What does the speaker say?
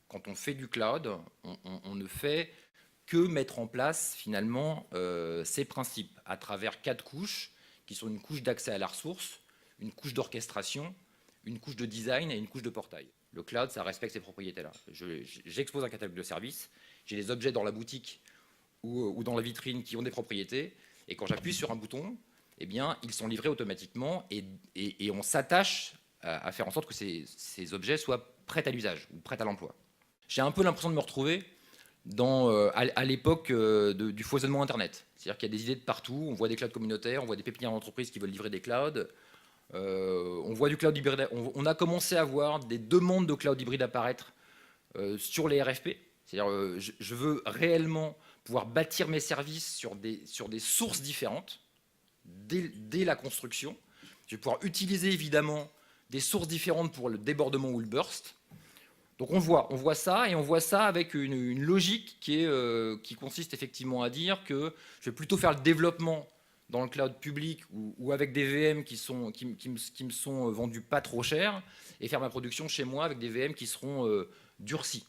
quand on fait du cloud, on ne fait que mettre en place finalement ces principes à travers 4 couches qui sont une couche d'accès à la ressource, une couche d'orchestration, une couche de design et une couche de portail. Le cloud, ça respecte ces propriétés-là. J'expose un catalogue de services, j'ai des objets dans la boutique ou dans la vitrine qui ont des propriétés, et quand j'appuie sur un bouton, eh bien, ils sont livrés automatiquement et on s'attache à faire en sorte que ces objets soient prêts à l'usage ou prêts à l'emploi. J'ai un peu l'impression de me retrouver à l'époque du foisonnement Internet. C'est-à-dire qu'il y a des idées de partout, on voit des clouds communautaires, on voit des pépinières d'entreprises qui veulent livrer des clouds, on voit du cloud hybride, on a commencé à voir des demandes de cloud hybride apparaître sur les RFP. C'est-à-dire je veux réellement pouvoir bâtir mes services sur des sources différentes dès la construction. Je vais pouvoir utiliser évidemment des sources différentes pour le débordement ou le burst. Donc on voit ça, et on voit ça avec une logique qui consiste effectivement à dire que je vais plutôt faire le développement dans le cloud public ou avec des VM qui me sont vendus pas trop cher, et faire ma production chez moi avec des VM qui seront durcis.